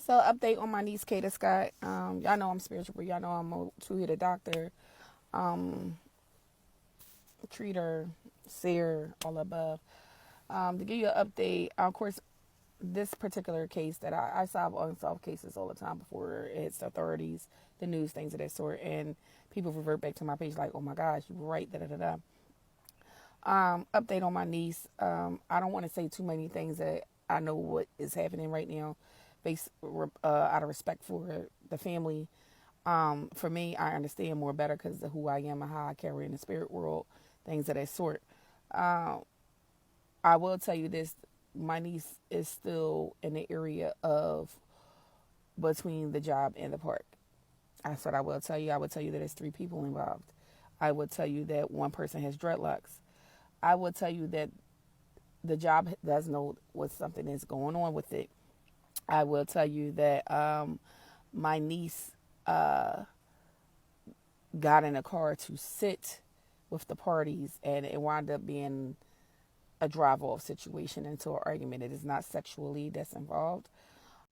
So, update on my niece, Kada Scott. Y'all know I'm spiritual, but y'all know I'm a two-headed doctor, um, treater, seer, all above. To give you an update, of course, this particular case that I solve unsolved cases all the time before it hits the authorities, the news, things of that sort, and people revert back to my page like, "Oh my gosh, you were right." Da da da da. Update on my niece. I don't want to say too many things that I know what is happening right now, based out of respect for the family. For me, I understand more better because of who I am and how I carry in the spirit world, things of that sort. Uh, I will tell you this: my niece is still in the area of between the job and the park. That's what I will tell you. I will tell you that there's three people involved. I would tell you that one person has dreadlocks. I would tell you that the job does know what something is going on with it. I will tell you that my niece got in a car to sit with the parties, and it wound up being a drive-off situation into an argument. It is not sexually that's involved.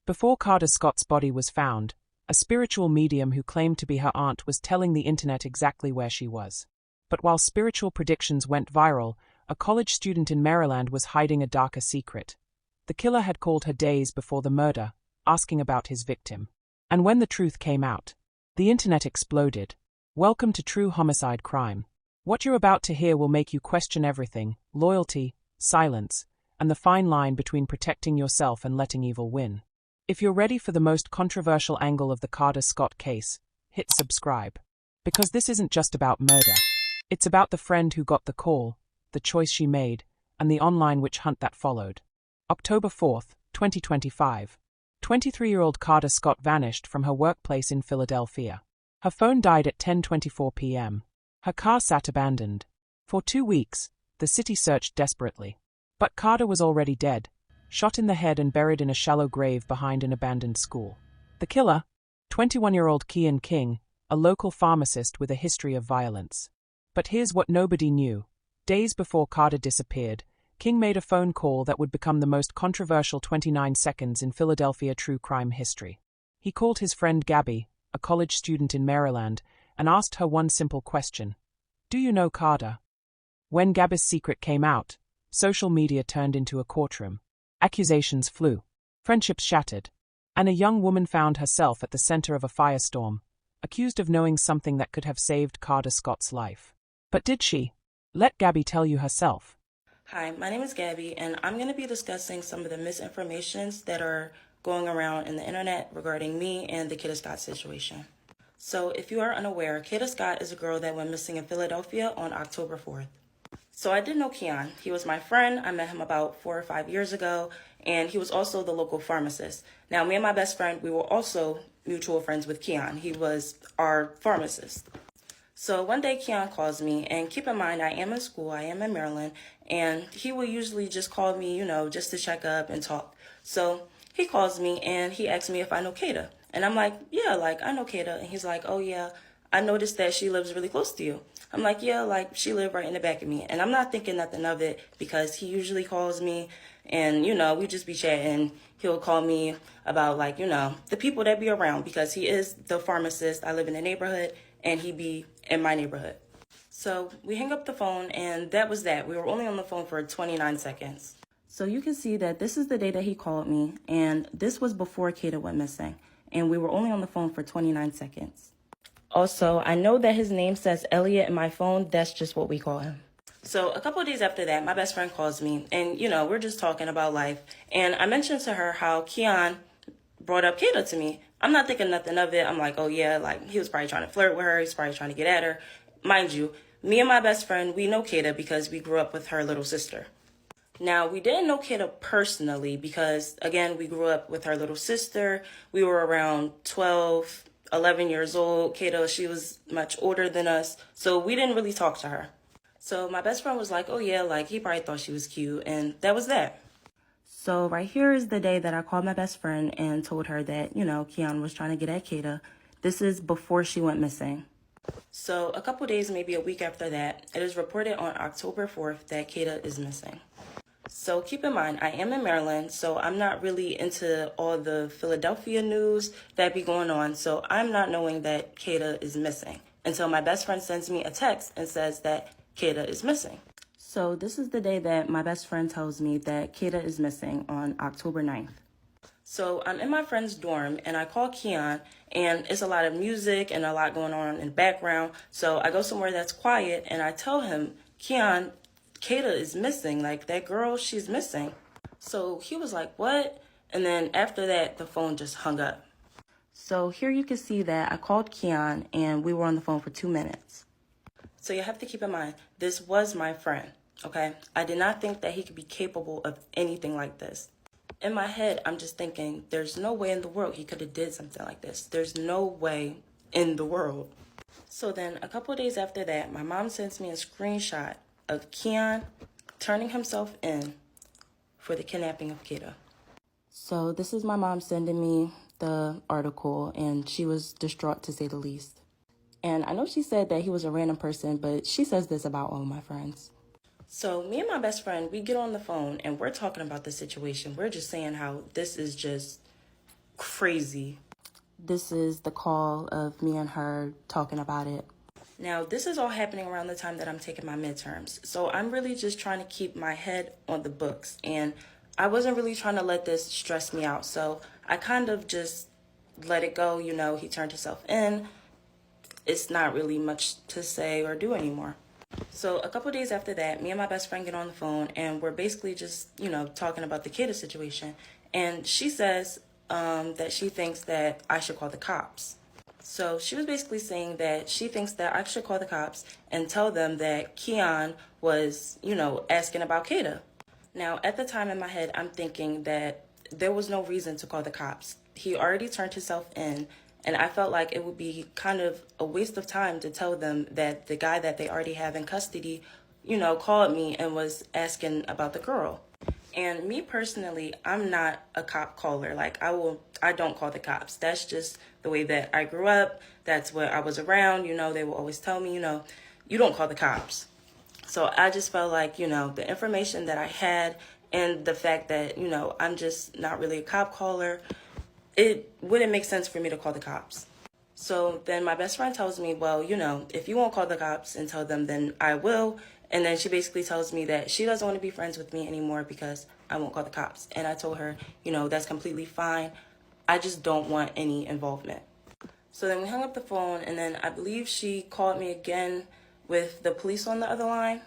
Before Kada Scott's body was found, a spiritual medium who claimed to be her aunt was telling the internet exactly where she was. But while spiritual predictions went viral, a college student in Maryland was hiding a darker secret. The killer had called her days before the murder, asking about his victim. And when the truth came out, the internet exploded. Welcome to true homicide crime. What you're about to hear will make you question everything: loyalty, silence, and the fine line between protecting yourself and letting evil win. If you're ready for the most controversial angle of the Kada Scott case, hit subscribe. Because this isn't just about murder. It's about the friend who got the call, the choice she made, and the online witch hunt that followed. October 4th, 2025. 23-year-old Kada Scott vanished from her workplace in Philadelphia. Her phone died at 10:24 p.m. Her car sat abandoned. For 2 weeks, the city searched desperately. But Kada was already dead, shot in the head and buried in a shallow grave behind an abandoned school. The killer? 21-year-old Keon King, a local pharmacist with a history of violence. But here's what nobody knew. Days before Kada disappeared, King made a phone call that would become the most controversial 29 seconds in Philadelphia true crime history. He called his friend Gabby, a college student in Maryland, and asked her one simple question: "Do you know Kada?" When Gabby's secret came out, social media turned into a courtroom. Accusations flew. Friendships shattered. And a young woman found herself at the center of a firestorm, accused of knowing something that could have saved Kada Scott's life. But did she? Let Gabby tell you herself. Hi, my name is Gabby, and I'm going to be discussing some of the misinformations that are going around in the internet regarding me and the Kada Scott situation. So, if you are unaware, Kada Scott is a girl that went missing in Philadelphia on October 4th. So I did know Keon. He was my friend. I met him about 4 or 5 years ago, and he was also the local pharmacist. Now, me and my best friend, we were also mutual friends with Keon. He was our pharmacist. So one day Keon calls me, and keep in mind, I am in school, I am in Maryland, and he will usually just call me, just to check up and talk. So he calls me, and he asks me if I know Kada. And I'm like, yeah, I know Kada. And he's like, oh yeah, I noticed that she lives really close to you. I'm like, yeah, she lived right in the back of me. And I'm not thinking nothing of it because he usually calls me and, we just be chatting. He'll call me about the people that be around because he is the pharmacist. I live in the neighborhood and he be in my neighborhood. So we hang up the phone and that was that. We were only on the phone for 29 seconds. So you can see that this is the day that he called me and this was before Kada went missing. And we were only on the phone for 29 seconds. Also, I know that his name says Elliot in my phone. That's just what we call him. So a couple of days after that, my best friend calls me and, we're just talking about life. And I mentioned to her how Keon brought up Kada to me. I'm not thinking nothing of it. I'm like, oh yeah, he was probably trying to flirt with her. He's probably trying to get at her. Mind you, me and my best friend, we know Kada because we grew up with her little sister. Now, we didn't know Kada personally because, again, we grew up with her little sister. We were around 12, 11 years old. Kada, she was much older than us, so we didn't really talk to her. So my best friend was like, oh yeah, he probably thought she was cute, and that was that. So right here is the day that I called my best friend and told her that, Keon was trying to get at Kada. This is before she went missing. So a couple days, maybe a week after that, it is reported on October 4th that Kada is missing. So keep in mind, I am in Maryland, so I'm not really into all the Philadelphia news that be going on. So I'm not knowing that Kada is missing until my best friend sends me a text and says that Kada is missing. So this is the day that my best friend tells me that Kada is missing on October 9th. So I'm in my friend's dorm and I call Keon, and it's a lot of music and a lot going on in the background. So I go somewhere that's quiet and I tell him, Keon, Kada is missing. Like, that girl, she's missing. So he was like, what? And then after that, the phone just hung up. So here you can see that I called Keon and we were on the phone for 2 minutes. So you have to keep in mind, this was my friend, okay? I did not think that he could be capable of anything like this. In my head, I'm just thinking, there's no way in the world he could have did something like this. There's no way in the world. So then a couple of days after that, my mom sends me a screenshot of Keon turning himself in for the kidnapping of Kada. So this is my mom sending me the article, and she was distraught to say the least. And I know she said that he was a random person, but she says this about all of my friends. So me and my best friend, we get on the phone and we're talking about the situation. We're just saying how this is just crazy. This is the call of me and her talking about it. Now, this is all happening around the time that I'm taking my midterms. So I'm really just trying to keep my head on the books. And I wasn't really trying to let this stress me out. So I kind of just let it go. You know, he turned himself in. It's not really much to say or do anymore. So a couple of days after that, me and my best friend get on the phone and we're basically just, talking about the Kada situation. And she says that she thinks that I should call the cops. So she was basically saying that she thinks that I should call the cops and tell them that Keon was, asking about Kada. Now, at the time in my head, I'm thinking that there was no reason to call the cops. He already turned himself in. And I felt like it would be kind of a waste of time to tell them that the guy that they already have in custody, called me and was asking about the girl. And me personally, I'm not a cop caller. Like, I don't call the cops. That's just the way that I grew up. That's what I was around. They will always tell me, you don't call the cops. So I just felt like, the information that I had and the fact that, I'm just not really a cop caller, it wouldn't make sense for me to call the cops. So then my best friend tells me, well, if you won't call the cops and tell them, then I will. And then she basically tells me that she doesn't want to be friends with me anymore because I won't call the cops. And I told her, that's completely fine. I just don't want any involvement. So then we hung up the phone, and then I believe she called me again with the police on the other line.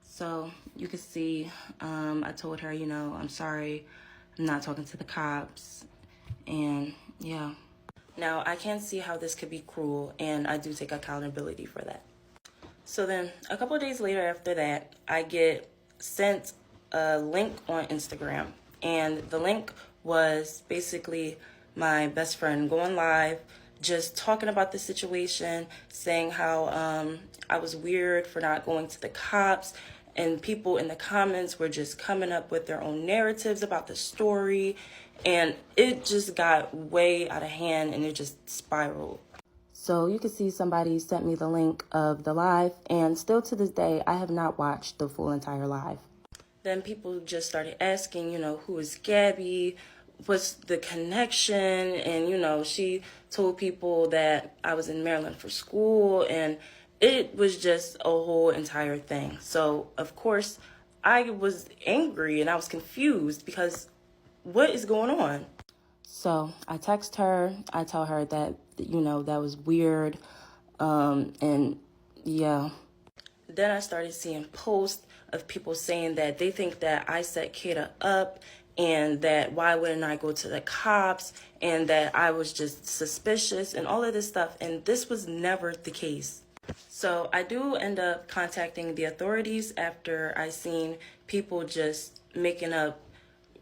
So you can see, I told her, I'm sorry, I'm not talking to the cops. And yeah, now I can't see how this could be cruel, and I do take accountability for that. So then a couple of days later after that, I get sent a link on Instagram, and the link was basically my best friend going live, just talking about the situation, saying how I was weird for not going to the cops, and people in the comments were just coming up with their own narratives about the story. And it just got way out of hand and it just spiraled. So you can see somebody sent me the link of the live, and still to this day, I have not watched the full entire live. Then people just started asking, who is Gabby? What's the connection? And, she told people that I was in Maryland for school, and it was just a whole entire thing. So, of course, I was angry and I was confused because what is going on? So I text her. I tell her that, that was weird. And yeah. Then I started seeing posts of people saying that they think that I set Kada up and that why wouldn't I go to the cops and that I was just suspicious and all of this stuff. And this was never the case. So I do end up contacting the authorities after I seen people just making up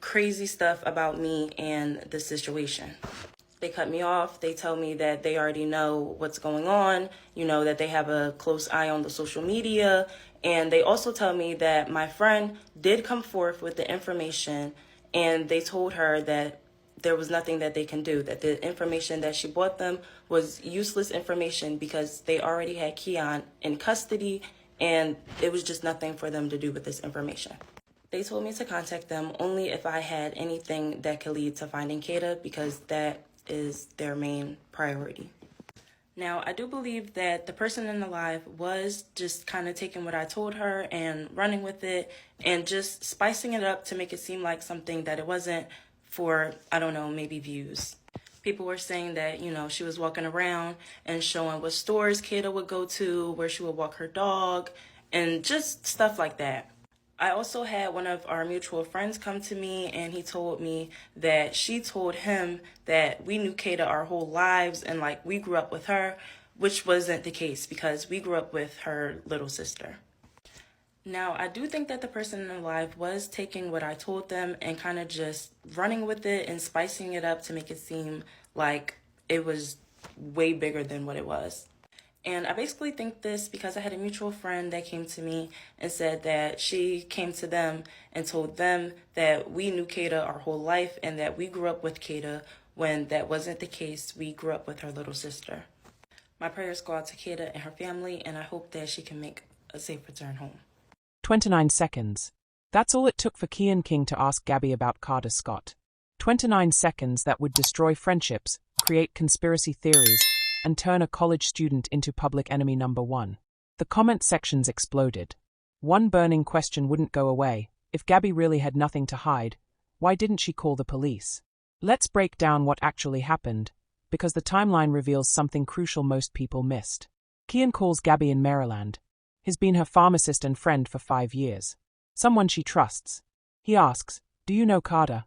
crazy stuff about me and the situation. They cut me off. They tell me that they already know what's going on, that they have a close eye on the social media. And they also tell me that my friend did come forth with the information, and they told her that there was nothing that they can do, that the information that she brought them was useless information because they already had Keon in custody, and it was just nothing for them to do with this information. They told me to contact them only if I had anything that could lead to finding Kada, because that is their main priority. Now, I do believe that the person in the live was just kind of taking what I told her and running with it and just spicing it up to make it seem like something that it wasn't, for, I don't know, maybe views. People were saying that, she was walking around and showing what stores Kada would go to, where she would walk her dog, and just stuff like that. I also had one of our mutual friends come to me, and he told me that she told him that we knew Kada our whole lives and we grew up with her, which wasn't the case because we grew up with her little sister. Now, I do think that the person in the live was taking what I told them and kind of just running with it and spicing it up to make it seem like it was way bigger than what it was. And I basically think this because I had a mutual friend that came to me and said that she came to them and told them that we knew Kada our whole life and that we grew up with Kada, when that wasn't the case. We grew up with her little sister. My prayers go out to Kada and her family, and I hope that she can make a safe return home. 29 seconds. That's all it took for Keon King to ask Gabby about Kada Scott. 29 seconds that would destroy friendships, create conspiracy theories, and turn a college student into public enemy number one. The comment sections exploded. One burning question wouldn't go away. If Gabby really had nothing to hide, why didn't she call the police? Let's break down what actually happened, because the timeline reveals something crucial most people missed. Keon calls Gabby in Maryland. He's been her pharmacist and friend for 5 years. Someone she trusts. He asks, "Do you know Kada?"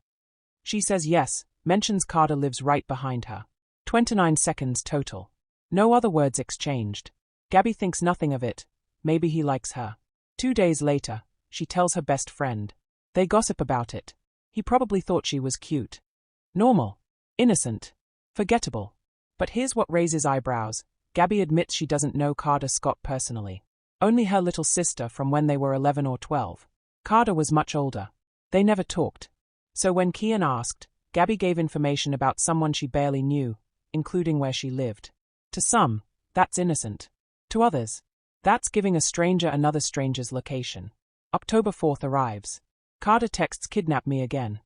She says yes, mentions Kada lives right behind her. 29 seconds total. No other words exchanged. Gabby thinks nothing of it. Maybe he likes her. 2 days later, she tells her best friend. They gossip about it. He probably thought she was cute. Normal. Innocent. Forgettable. But here's what raises eyebrows. Gabby admits she doesn't know Kada Scott personally. Only her little sister from when they were 11 or 12. Kada was much older. They never talked. So when Keon asked, Gabby gave information about someone she barely knew, including where she lived. To some, that's innocent. To others, that's giving a stranger another stranger's location. October 4th arrives. Kada texts "kidnap me again."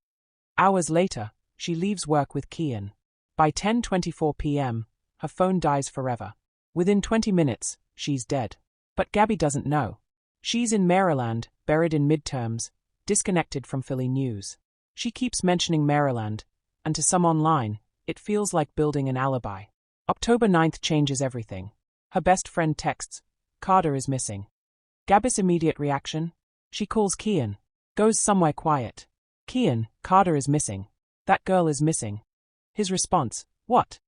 Hours later, she leaves work with Keon. By 10:24 p.m., her phone dies forever. Within 20 minutes, she's dead. But Gabby doesn't know. She's in Maryland, buried in midterms, disconnected from Philly news. She keeps mentioning Maryland, and to some online, it feels like building an alibi. October 9th changes everything. Her best friend texts, "Kada is missing." Gabby's immediate reaction? She calls Keon. Goes somewhere quiet. "Keon, Kada is missing. That girl is missing." His response, "What?"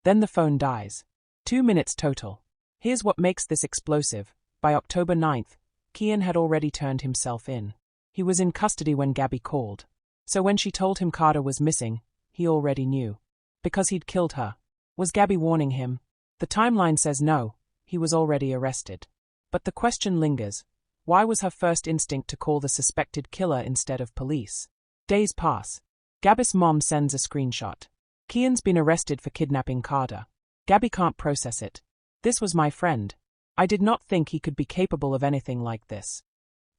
Then the phone dies. 2 minutes total. Here's what makes this explosive. By October 9th, Keon had already turned himself in. He was in custody when Gabby called. So when she told him Kada was missing, he already knew. Because he'd killed her. Was Gabby warning him? The timeline says no, he was already arrested. But the question lingers. Why was her first instinct to call the suspected killer instead of police? Days pass. Gabby's mom sends a screenshot. Keon's been arrested for kidnapping Kada. Gabby can't process it. This was my friend. I did not think he could be capable of anything like this.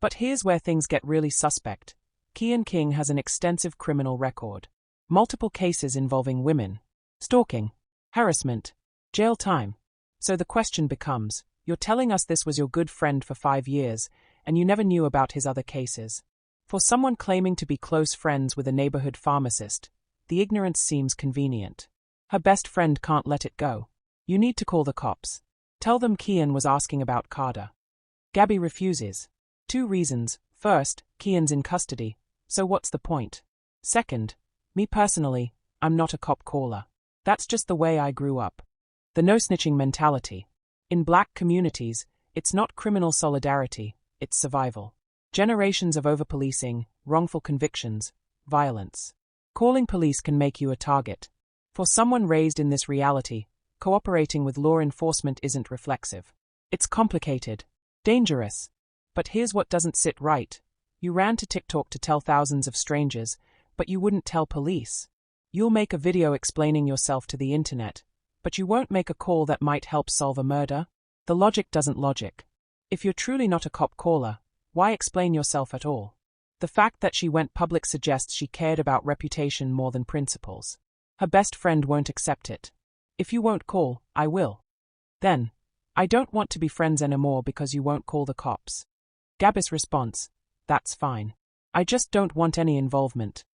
But here's where things get really suspect. Keon King has an extensive criminal record. Multiple cases involving women. Stalking. Harassment. Jail time. So the question becomes, you're telling us this was your good friend for 5 years, and you never knew about his other cases. For someone claiming to be close friends with a neighborhood pharmacist, the ignorance seems convenient. Her best friend can't let it go. You need to call the cops. Tell them Keon was asking about Kada. Gabby refuses. 2 reasons. First, Keon's in custody, so what's the point? Second, me personally, I'm not a cop caller. That's just the way I grew up. The no-snitching mentality. In black communities, it's not criminal solidarity, it's survival. Generations of over-policing, wrongful convictions, violence. Calling police can make you a target. For someone raised in this reality, cooperating with law enforcement isn't reflexive. It's complicated. Dangerous. But here's what doesn't sit right. You ran to TikTok to tell thousands of strangers, but you wouldn't tell police. You'll make a video explaining yourself to the internet, but you won't make a call that might help solve a murder? The logic doesn't logic. If you're truly not a cop caller, why explain yourself at all? The fact that she went public suggests she cared about reputation more than principles. Her best friend won't accept it. If you won't call, I will. Then, I don't want to be friends anymore because you won't call the cops. Gabby's response, that's fine. I just don't want any involvement.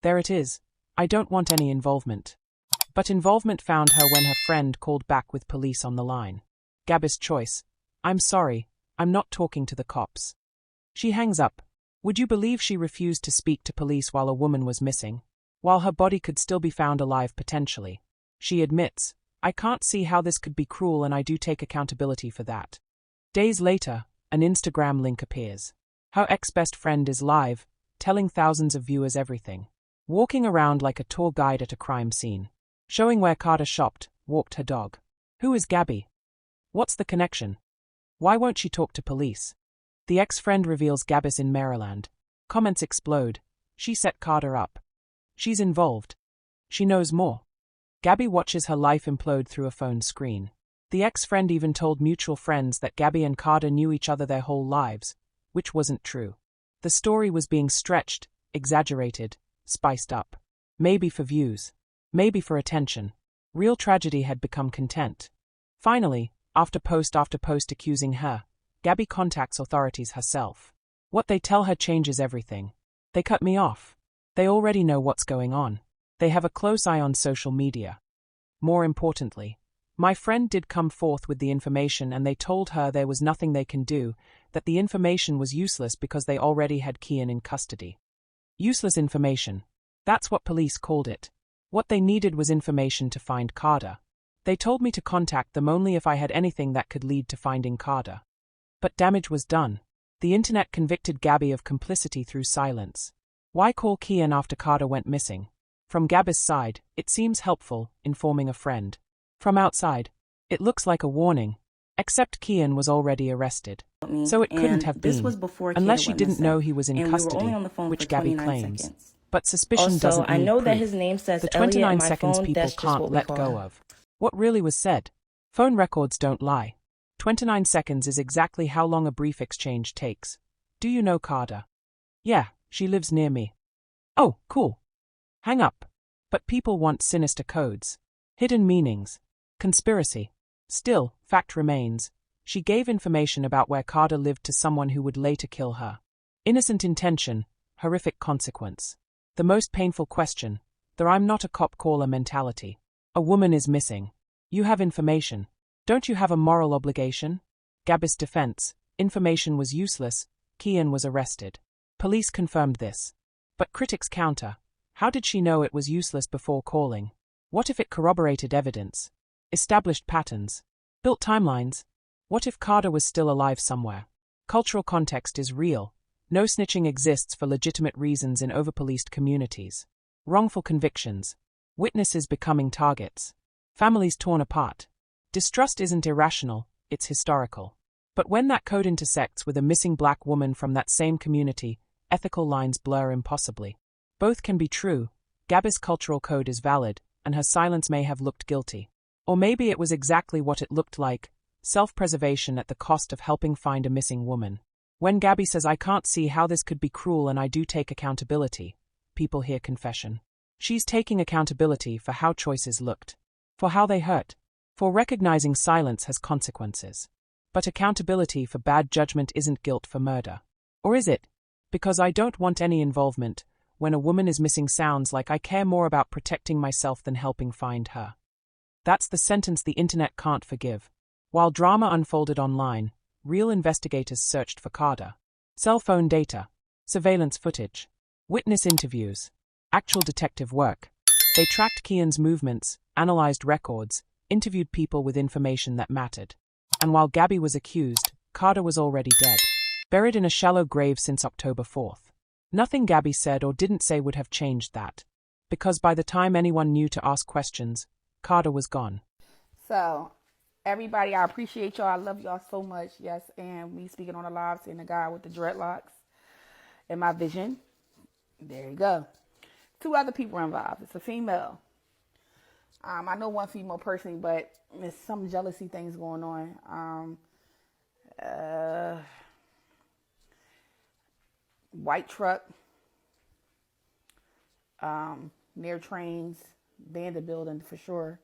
There it is. I don't want any involvement. But involvement found her when her friend called back with police on the line. Gabby's choice, I'm sorry, I'm not talking to the cops. She hangs up. Would you believe she refused to speak to police while a woman was missing? While her body could still be found alive potentially. She admits, I can't see how this could be cruel and I do take accountability for that. Days later, an Instagram link appears. Her ex-best friend is live, telling thousands of viewers everything. Walking around like a tour guide at a crime scene. Showing where Kada shopped, walked her dog. Who is Gabby? What's the connection? Why won't she talk to police? The ex-friend reveals Gabby's in Maryland. Comments explode. She set Kada up. She's involved. She knows more. Gabby watches her life implode through a phone screen. The ex-friend even told mutual friends that Gabby and Kada knew each other their whole lives, which wasn't true. The story was being stretched, exaggerated, spiced up. Maybe for views. Maybe for attention. Real tragedy had become content. Finally, after post accusing her, Gabby contacts authorities herself. What they tell her changes everything. They cut me off. They already know what's going on. They have a close eye on social media. More importantly, my friend did come forth with the information and they told her there was nothing they can do, that the information was useless because they already had Keon in custody. Useless information. That's what police called it. What they needed was information to find Kada. They told me to contact them only if I had anything that could lead to finding Kada. But damage was done. The internet convicted Gabby of complicity through silence. Why call Keon after Kada went missing? From Gabby's side, it seems helpful, informing a friend. From outside, it looks like a warning. Except Keon was already arrested. So it couldn't have been, unless she didn't know he was in custody, which Gabby claims. But suspicion doesn't I need know that proof. his name says The Elliot 29 on my seconds phone, people that's just can't what we let call go him. of. What really was said? Phone records don't lie. 29 seconds is exactly how long a brief exchange takes. Do you know Kada? Yeah, she lives near me. Oh, cool. Hang up. But people want sinister codes. Hidden meanings. Conspiracy. Still, fact remains. She gave information about where Kada lived to someone who would later kill her. Innocent intention, horrific consequence. The most painful question, the I'm not a cop caller mentality. A woman is missing. You have information. Don't you have a moral obligation? Gabby's defense, information was useless, Keon was arrested. Police confirmed this. But critics counter. How did she know it was useless before calling? What if it corroborated evidence? Established patterns? Built timelines? What if Kada was still alive somewhere? Cultural context is real. No snitching exists for legitimate reasons in overpoliced communities. Wrongful convictions. Witnesses becoming targets. Families torn apart. Distrust isn't irrational, it's historical. But when that code intersects with a missing black woman from that same community, ethical lines blur impossibly. Both can be true. Gabby's cultural code is valid, and her silence may have looked guilty. Or maybe it was exactly what it looked like, self-preservation at the cost of helping find a missing woman. When Gabby says I can't see how this could be cruel and I do take accountability, people hear confession. She's taking accountability for how choices looked. For how they hurt. For recognizing silence has consequences. But accountability for bad judgment isn't guilt for murder. Or is it? Because I don't want any involvement, when a woman is missing sounds like I care more about protecting myself than helping find her. That's the sentence the internet can't forgive. While drama unfolded online, real investigators searched for Kada. Cell phone data, surveillance footage, witness interviews, actual detective work. They tracked Keon's movements, analyzed records, interviewed people with information that mattered. And while Gabby was accused, Kada was already dead. Buried in a shallow grave since October 4th. Nothing Gabby said or didn't say would have changed that. Because by the time anyone knew to ask questions, Kada was gone. So, everybody, I appreciate y'all. I love y'all so much. Yes, and me speaking on the live, seeing the guy with the dreadlocks in my vision. There you go. 2 other people involved. It's a female. I know one female personally, but there's some jealousy things going on. white truck, near trains, abandoned building for sure.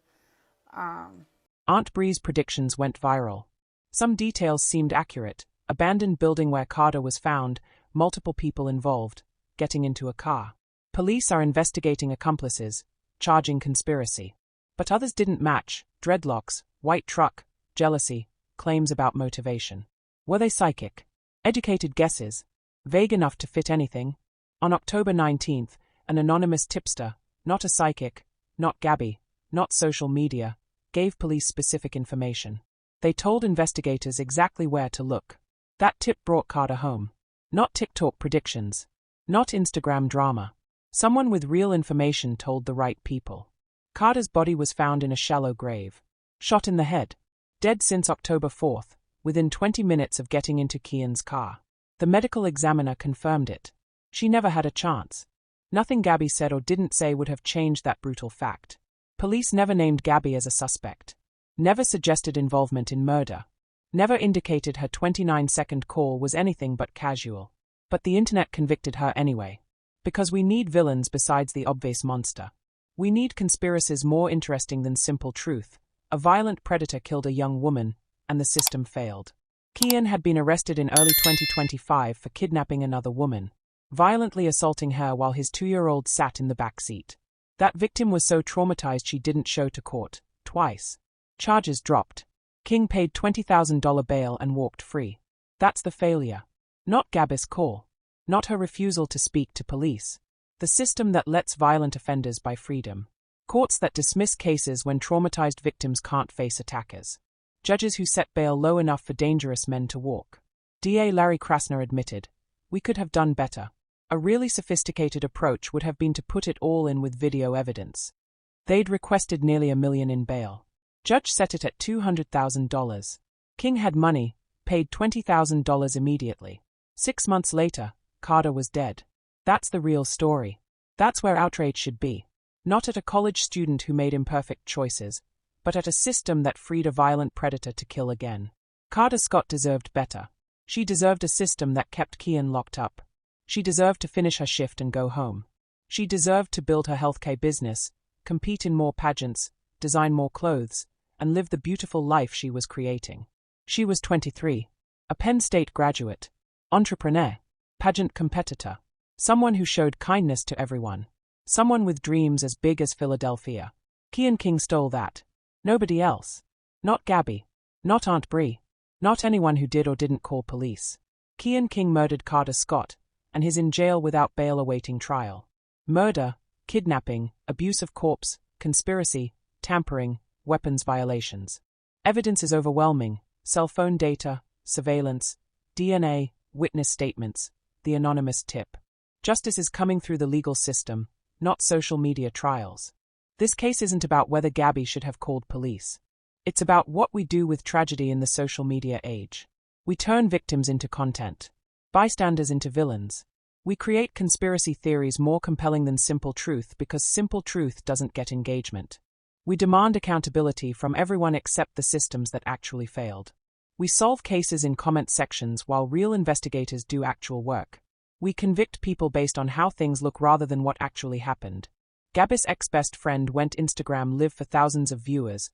Aunt Bree's predictions went viral. Some details seemed accurate. Abandoned building where Kada was found, multiple people involved, getting into a car. Police are investigating accomplices, charging conspiracy. But others didn't match: dreadlocks, white truck, jealousy, claims about motivation. Were they psychic? Educated guesses, vague enough to fit anything. On October 19th, an anonymous tipster, not a psychic, not Gabby, not social media, gave police specific information. They told investigators exactly where to look. That tip brought Kada home. Not TikTok predictions. Not Instagram drama. Someone with real information told the right people. Kada's body was found in a shallow grave. Shot in the head. Dead since October 4th, within 20 minutes of getting into Keon's car. The medical examiner confirmed it. She never had a chance. Nothing Gabby said or didn't say would have changed that brutal fact. Police never named Gabby as a suspect. Never suggested involvement in murder. Never indicated her 29-second call was anything but casual. But the internet convicted her anyway. Because we need villains besides the obvious monster. We need conspiracies more interesting than simple truth. A violent predator killed a young woman, and the system failed. Keon had been arrested in early 2025 for kidnapping another woman, violently assaulting her while his 2-year-old sat in the back seat. That victim was so traumatized she didn't show to court, twice. Charges dropped. King paid $20,000 bail and walked free. That's the failure. Not Gabby's call. Not her refusal to speak to police. The system that lets violent offenders buy freedom. Courts that dismiss cases when traumatized victims can't face attackers. Judges who set bail low enough for dangerous men to walk. DA Larry Krasner admitted, "We could have done better. A really sophisticated approach would have been to put it all in with video evidence." They'd requested nearly $1 million in bail. Judge set it at $200,000. King had money, paid $20,000 immediately. 6 months later, Kada was dead. That's the real story. That's where outrage should be. Not at a college student who made imperfect choices, but at a system that freed a violent predator to kill again. Kada Scott deserved better. She deserved a system that kept Keon locked up. She deserved to finish her shift and go home. She deserved to build her healthcare business, compete in more pageants, design more clothes, and live the beautiful life she was creating. She was 23, a Penn State graduate, entrepreneur, pageant competitor, someone who showed kindness to everyone, someone with dreams as big as Philadelphia. Keon King stole that. Nobody else. Not Gabby. Not Aunt Bree. Not anyone who did or didn't call police. Keon King murdered Kada Scott, and he's in jail without bail awaiting trial. Murder, kidnapping, abuse of corpse, conspiracy, tampering, weapons violations. Evidence is overwhelming: cell phone data, surveillance, DNA, witness statements, the anonymous tip. Justice is coming through the legal system, not social media trials. This case isn't about whether Gabby should have called police. It's about what we do with tragedy in the social media age. We turn victims into content, bystanders into villains. We create conspiracy theories more compelling than simple truth because simple truth doesn't get engagement. We demand accountability from everyone except the systems that actually failed. We solve cases in comment sections while real investigators do actual work. We convict people based on how things look rather than what actually happened. Gabby's ex-best friend went Instagram live for thousands of viewers,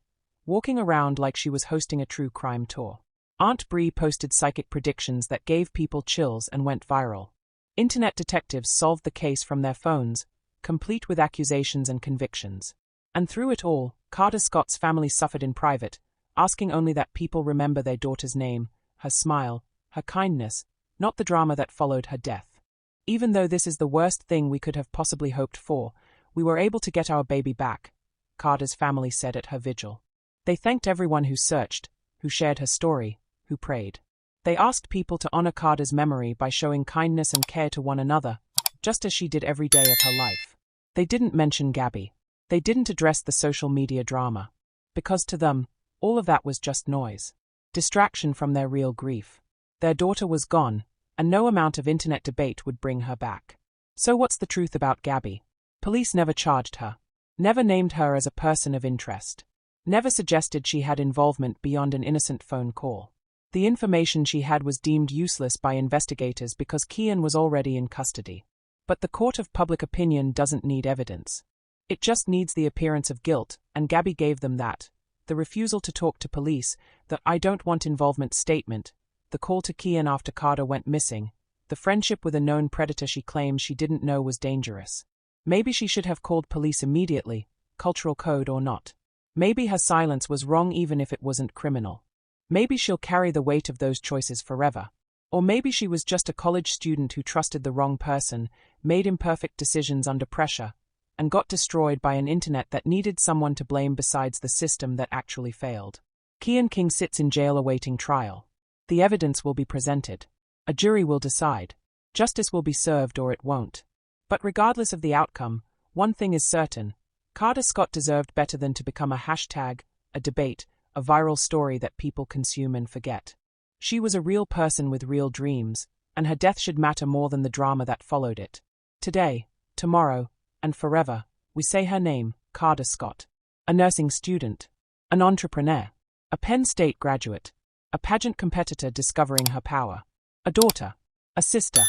walking around like she was hosting a true crime tour. Aunt Bree posted psychic predictions that gave people chills and went viral. Internet detectives solved the case from their phones, complete with accusations and convictions. And through it all, Kada Scott's family suffered in private, asking only that people remember their daughter's name, her smile, her kindness, not the drama that followed her death. Even though this is the worst thing we could have possibly hoped for, we were able to get our baby back, Kada's family said at her vigil. They thanked everyone who searched, who shared her story, who prayed. They asked people to honor Kada's memory by showing kindness and care to one another, just as she did every day of her life. They didn't mention Gabby. They didn't address the social media drama. Because to them, all of that was just noise. Distraction from their real grief. Their daughter was gone, and no amount of internet debate would bring her back. So what's the truth about Gabby? Police never charged her. Never named her as a person of interest. Never suggested she had involvement beyond an innocent phone call. The information she had was deemed useless by investigators because Keon was already in custody. But the court of public opinion doesn't need evidence. It just needs the appearance of guilt, and Gabby gave them that. The refusal to talk to police, the "I don't want involvement" statement, the call to Keon after Kada went missing, the friendship with a known predator she claims she didn't know was dangerous. Maybe she should have called police immediately, cultural code or not. Maybe her silence was wrong even if it wasn't criminal. Maybe she'll carry the weight of those choices forever. Or maybe she was just a college student who trusted the wrong person, made imperfect decisions under pressure, and got destroyed by an internet that needed someone to blame besides the system that actually failed. Keon King sits in jail awaiting trial. The evidence will be presented. A jury will decide. Justice will be served or it won't. But regardless of the outcome, one thing is certain. Kada Scott deserved better than to become a hashtag, a debate, a viral story that people consume and forget. She was a real person with real dreams, and her death should matter more than the drama that followed it. Today, tomorrow, and forever, we say her name, Kada Scott. A nursing student, an entrepreneur, a Penn State graduate, a pageant competitor discovering her power, a daughter, a sister,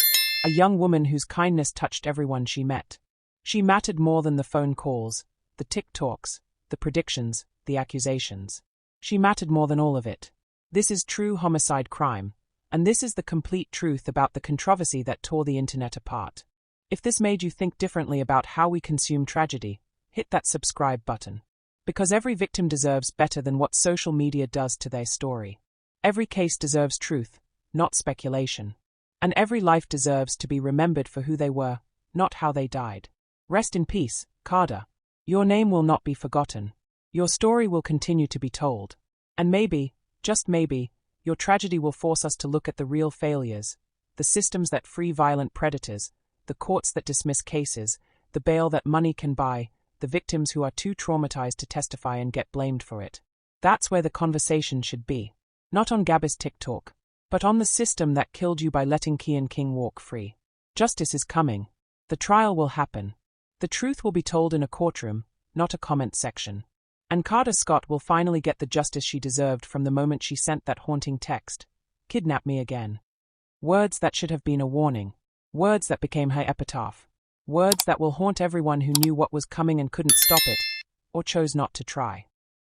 a young woman whose kindness touched everyone she met. She mattered more than the phone calls, the TikToks, the predictions, the accusations. She mattered more than all of it. This is true homicide crime, and this is the complete truth about the controversy that tore the internet apart. If this made you think differently about how we consume tragedy, hit that subscribe button. Because every victim deserves better than what social media does to their story. Every case deserves truth, not speculation. And every life deserves to be remembered for who they were, not how they died. Rest in peace, Kada. Your name will not be forgotten. Your story will continue to be told. And maybe, just maybe, your tragedy will force us to look at the real failures, the systems that free violent predators, the courts that dismiss cases, the bail that money can buy, the victims who are too traumatized to testify and get blamed for it. That's where the conversation should be. Not on Gabby's TikTok, but on the system that killed you by letting Keon King walk free. Justice is coming. The trial will happen. The truth will be told in a courtroom, not a comment section. And Kada Scott will finally get the justice she deserved from the moment she sent that haunting text, "Kidnap me again." Words that should have been a warning. Words that became her epitaph. Words that will haunt everyone who knew what was coming and couldn't stop it, or chose not to try.